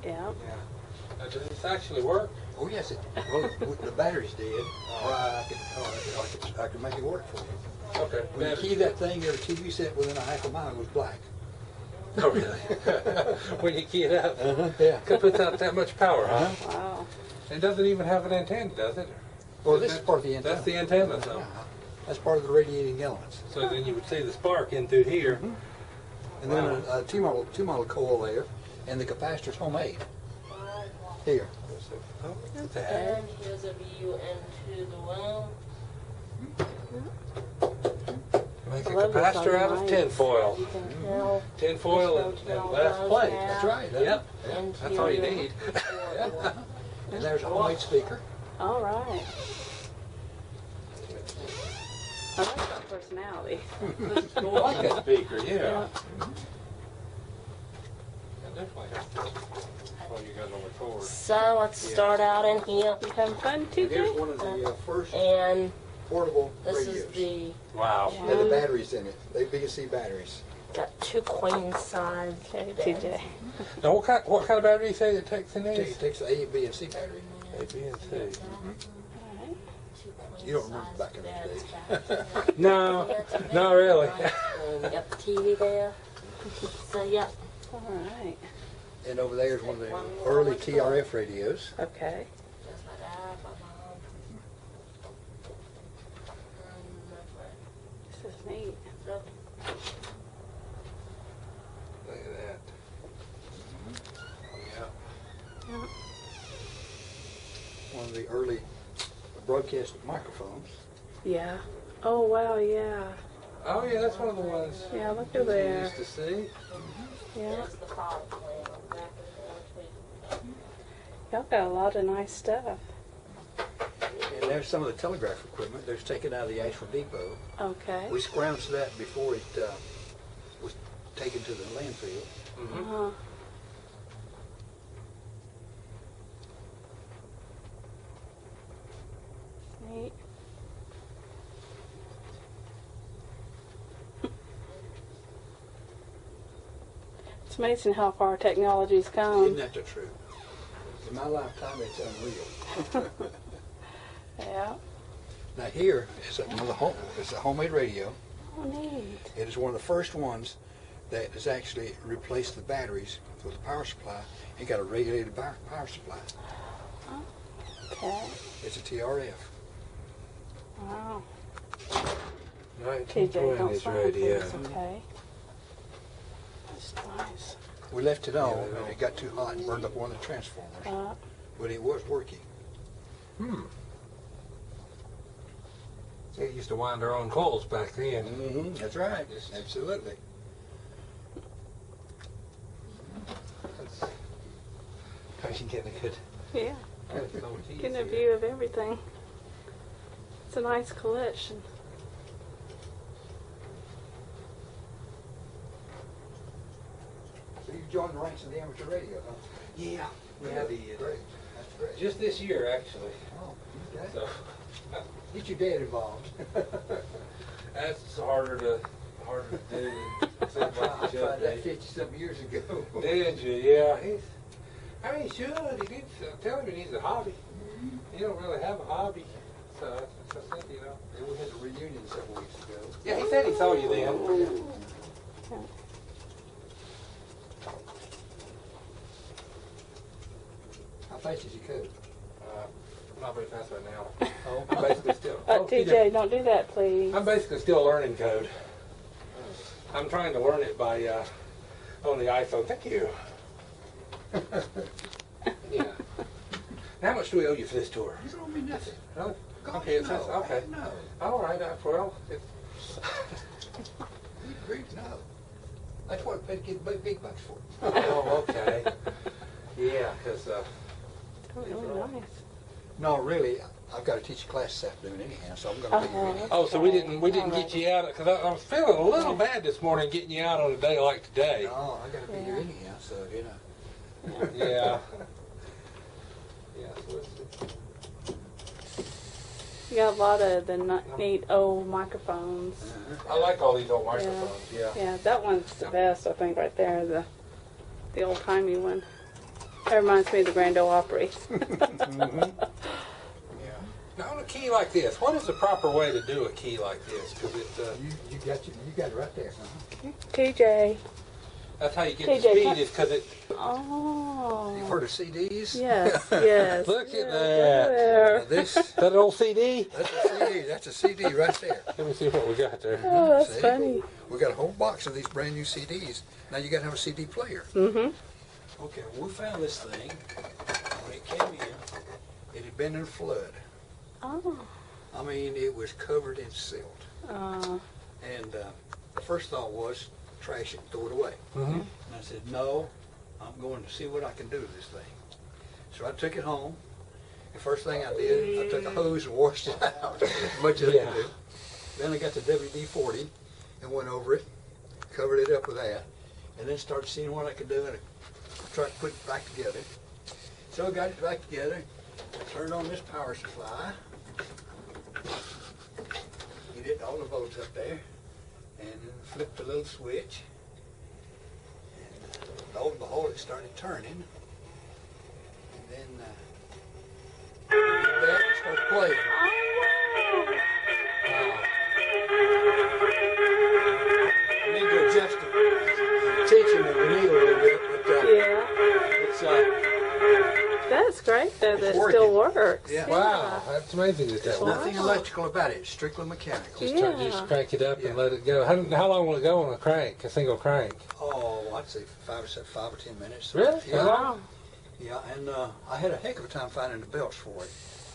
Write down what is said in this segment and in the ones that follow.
Yeah. Does this actually work? Oh yes, well, the battery's dead. I could make it work for you. Okay. When you key that thing, every TV set within a half a mile goes black. Oh really? When you key it up? Yeah. It puts out that much power, huh? Wow. It doesn't even have an antenna, does it? Well, this is part of the antenna. That's the antenna, so. Yeah. That's part of the radiating elements. So then you would see the spark in through here. And then a two-model coil there, and the capacitor's homemade. Here. Oh, that's And here's a view into the well. Make a Love this capacitor out of nice. tinfoil. You can tell. Tinfoil and glass plate. That's right. Yep. That's all you Interior. need. And there's a homemade speaker. All right. I like that personality. I like that speaker, yeah. Definitely have to. Oh, you guys will record. So let's start out in here. You having fun, And here's TJ? one of the first And portable this radios. is the, Wow. Yeah. Had the batteries in it. They BC batteries. got 2 queen size. Okay, TJ. Now, what kind of battery do you say it takes in these? It takes the A, B, and C battery. A, B, and C. You don't remember back in those days. No, not really. And you got the TV there. So yeah. All right. And over there is one of the early TRF radios. Okay. Just my dad, my mom. This is neat. So, Look at that. Yeah. Yeah. One of the early broadcast microphones. Yeah. Oh, wow, yeah. Oh, yeah, that's one of the ones Yeah, look you at there. used to see. Yeah. there's the file plan. Exactly what Y'all got a lot of nice stuff. And there's some of the telegraph equipment that's taken out of the Asheville Depot. Okay. We scrounged that before it was taken to the landfill. Uh-huh. Neat. It's amazing how far technology's Isn't come. that the truth? In my lifetime, it's unreal. Yeah. Now here is another it's a homemade radio. Oh, neat. It is one of the first ones that has actually replaced the batteries with a power supply and got a regulated power supply. Okay. It's a TRF. Wow. TJ, don't 1920s sign radio. this, okay? That's nice. We left it on and it got too hot and burned up one of the transformers. But it was working. They used to wind their own coils back then. Mm-hmm. That's right. Absolutely. Because you getting a good. Yeah. Getting a view of everything. It's a nice collection. So you joined the ranks of the amateur radio, huh? Yeah, we Yeah, did. great. That's great. Just this year, actually. Oh, okay. So Get your dad involved. that's harder to do than seem like I it should tried that be. 50-something years ago. Did you? Yeah. He should. He needs. I'm telling him he needs a hobby. He don't really have a hobby. So I think, Yeah, we had a reunion several weeks ago. Yeah, he said he saw you then. How fast is your code? Not very fast right now. Oh, I'm basically still. TJ, don't do that, please. I'm basically still learning code. I'm trying to learn it by on the iPhone. Thank you. Yeah. How much do we owe you for this tour? You don't owe me nothing. Oh, Gosh, okay, it no. says, okay. No. All right, well, Good grief, no. That's what I paid to get big bucks for. oh, okay. Yeah, because Really nice. No, really, I've got to teach a class this afternoon anyhow, so I'm going to be here anyhow. oh, so we didn't get you out because I was feeling a little bad this morning getting you out on a day like today. No, I got to be here anyhow, so, you know. Yeah. Yeah. So let's see. You got a lot of the neat old microphones. I like all these old microphones, yeah. Yeah, that one's the best, I think, right there. The old timey one. That reminds me of the Grand Ole Opry. Yeah. Now on a key like this, what is the proper way to do a key like this? Because it, You got it right there. TJ. that's how you get TJ, the speed. Is because it. Oh. You've heard of CDs? Yes, yes. Look at Yeah, that. there. Now this, Is that an old CD? that's a CD. That's a CD right there. Let me see what we got there. Oh, that's See? funny. We got a whole box of these brand new CDs. Now you got to have a CD player. Mm-hmm. Okay, well, we found this thing when it came in. It had been in a flood. Oh. I mean, it was covered in silt. And the first thought was trash it and throw it away. Mm-hmm. And I said, no, I'm going to see what I can do with this thing. So I took it home. The first thing I did, I took a hose and washed it out as much as I could do. Then I got the WD-40 and went over it, covered it up with that, and then started seeing what I could do and tried to put it back together. So I got it back together, turned on this power supply, get it all the volts up there, and then flipped the little switch. And lo and behold, it started turning. And then did that and started playing. I need to adjust the tension of the needle a little bit, but Yeah. it's That's great, though, that It's it still working. works. Yeah. Wow, that's amazing that there's that works. nothing electrical about it. It's strictly mechanical. Just crank it up and Yeah. let it go. How long will it go on a crank, a single crank? Oh, I'd say 5 or 10 minutes. Really? Yeah. Wow. Yeah, and I had a heck of a time finding the belts for it.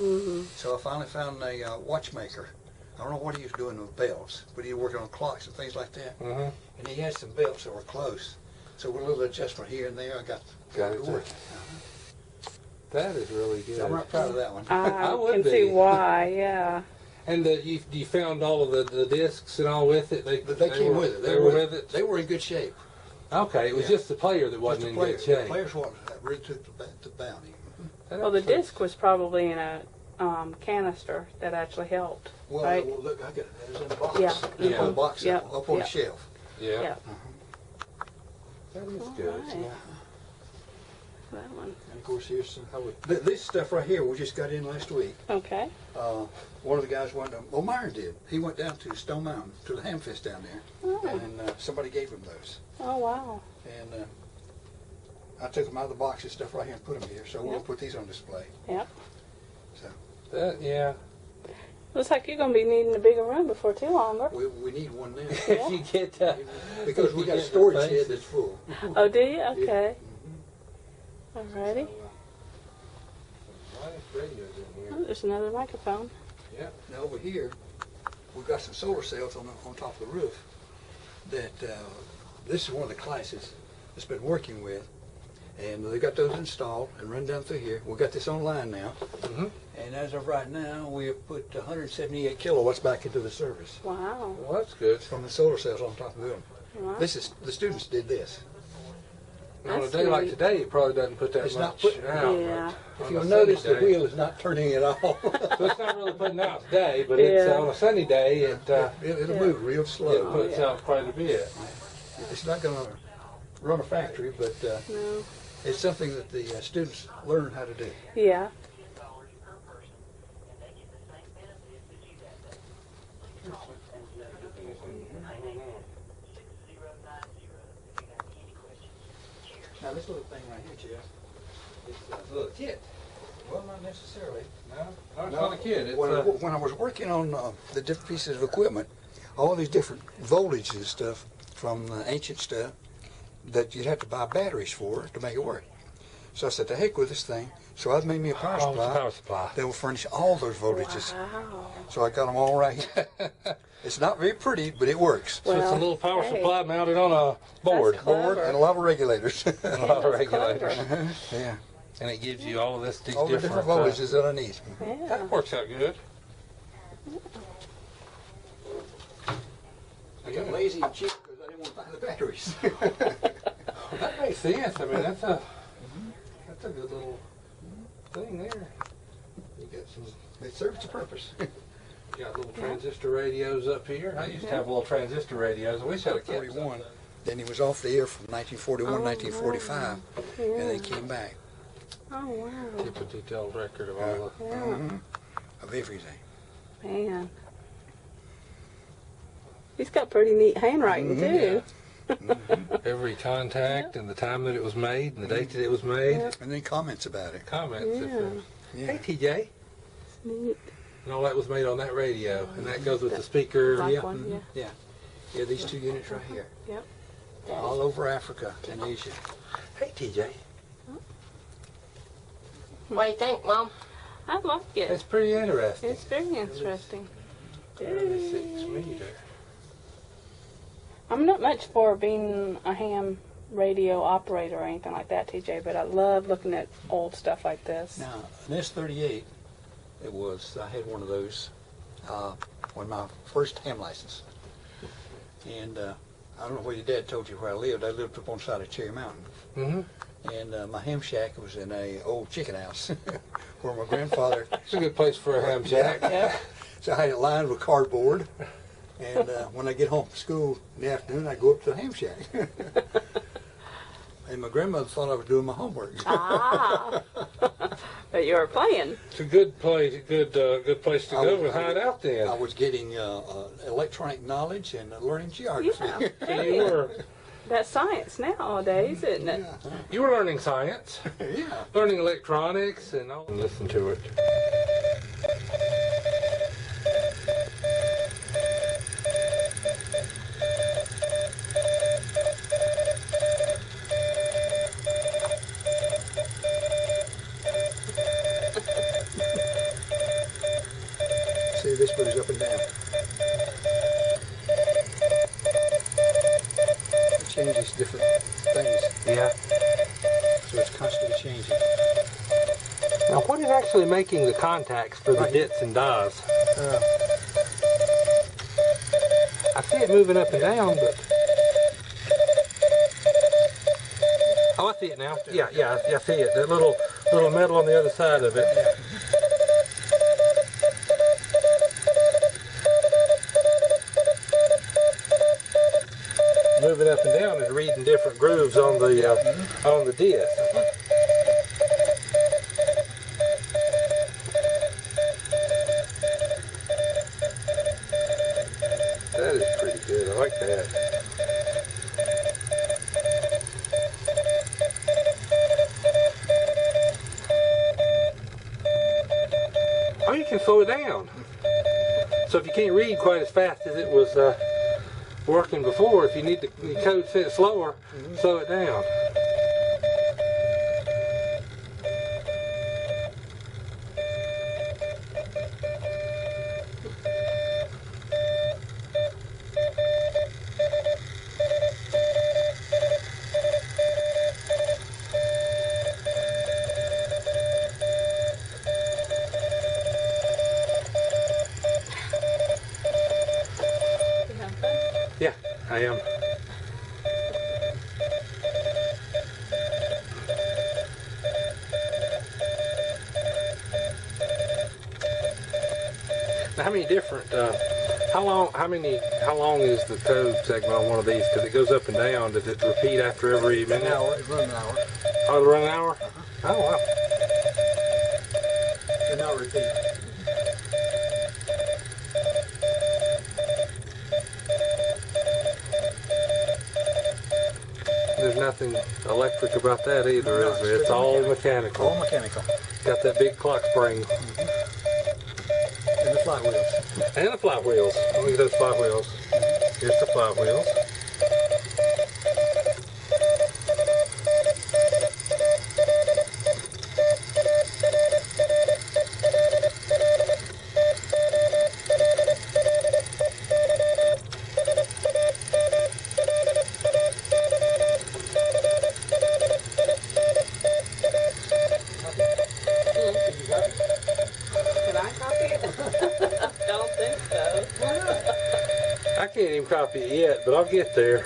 Mm-hmm. So I finally found a watchmaker. I don't know what he was doing with belts, but he was working on clocks and things like that. Mm-hmm. And he had some belts that were close. So with a little adjustment here and there, I got Got it it. working. That is really good. So I'm not proud of that one. I would can see be. why, yeah. And you found all of the discs and all with it? But they came were, with it. They were with it? They were in good shape. Okay, it was Yeah. just the player that wasn't Just in the player- good shape. The players wasn't. That really took the bounty. Well, the disc was probably in a canister that actually helped, Well, right? well, look, I got it. It was in the box. Yeah. Up on the box, Yeah. up on Yeah. the shelf. Yeah. Yeah. That is All good. right. Yeah. That one. And of course, here's some. This stuff right here we just got in last week. Okay. One of the guys went. Myron did. He went down to Stone Mountain to the Hamfest down there, Oh. and somebody gave him those. Oh, wow. And I took them out of the box and stuff right here and put them here. So we'll Yep. put these on display. Yep. That, yeah. Looks like you're going to be needing a bigger room before too long. We need one now If you get because we got a storage shed that's full. Oh, do you? Okay. Alrighty. Oh, there's another microphone. Yeah. Now over here, we've got some solar cells on top of the roof. That this is one of the classes that's been working with, and they got those installed and run down through here. We got this online now, and as of right now, we have put 178 kilowatts back into the service Wow. Well, that's good. from the solar cells on top of the building. Wow. This is the students did this. On a That's day like neat. today, it probably doesn't put that It's not much putting- out. Yeah. but If on you'll a notice, sunny the day- wheel is not turning at all. So it's not really putting out today, but it's Yeah. on a sunny day. It'll It'll move real slow. puts yeah. out quite a bit. It's not going to run a factory, but No. it's something that the students learn how to do. Yeah. Now this little thing right here, Jeff, it's A little kit. well, not necessarily. No, it's not a kit. It's When I was working on the different pieces of equipment, all these different voltages and stuff from ancient stuff that you'd have to buy batteries for to make it work. So I said, to heck with this thing. So I made me a power supply power supply. that will furnish all those voltages. Wow. So I got them all right here. It's not very pretty, but it works. So it's a Well, little power hey. supply mounted on a board. That's Board and a lot of regulators. A lot of That's clever. regulators. Yeah, And it gives you all of these all the different voltages that I need. Yeah. That works out good. I got lazy and cheap because I didn't want to buy the batteries. That makes sense. I mean, that's a good little thing there. You It serves a purpose. You got little transistor radios up here. I used to have little transistor radios. I wish I'd have kept 41. Then he was off the air from 1941 to 1945, and then he came back. Oh, wow. Keep a detailed record of all the... Yeah. Of everything. Man. He's got pretty neat handwriting, too. Every contact and the time that it was made and the date that it was made. And then comments about it. Comments. Yeah. Hey, TJ. Neat. And all that was made on that radio. And that goes with the speaker. Black one, yeah. Yeah, these 2 units right here. Yep. All over Africa and Asia. Hey, TJ. What do you think, Mom? I like it. That's pretty interesting. It's very interesting. 36 meter. I'm not much for being a ham radio operator or anything like that, TJ, but I love looking at old stuff like this. Now, an S38, I had one of those on my first ham license. And I don't know where your dad told you where I lived. I lived up on the side of Cherry Mountain. Mm-hmm. And my ham shack was in a old chicken house where my grandfather... It's a good place for a ham shack. Yeah. So I had it lined with cardboard. And when I get home from school in the afternoon, I go up to the ham shack. And my grandmother thought I was doing my homework. Ah. But you were playing. It's a good place, good place to go and hide out then. I was getting electronic knowledge and learning geography. Yeah. So you were... That's science nowadays, isn't it? Yeah. You were learning science, Yeah. learning electronics, and all. Listen to it. See, this goes up and down. It changes different things, Yeah. so it's constantly changing. Now, what is actually making the contacts for the dits and dies? I see it moving up and down, but... Oh, I see it now. Yeah, I see it. That little metal on the other side of it. Moving up and down is reading different grooves on the disc. That is pretty good. I like that. Oh, you can slow it down. So if you can't read quite as fast as it was working before, if you need the code set slower, slow it down. Yeah, I am. Now, how many different, how long is the code segment on one of these? Because it goes up and down. Does it repeat after every minute? An hour, it runs an hour. Oh, it'll run an hour? Oh, wow. And now repeat. There's nothing electric about that either, No, is there? It's all mechanical. All mechanical. Got that big clock spring. And the flywheels. And the flywheels. Look at those flywheels. Here's the flywheels. Can I copy it? Don't think so. I can't even copy it yet, but I'll get there.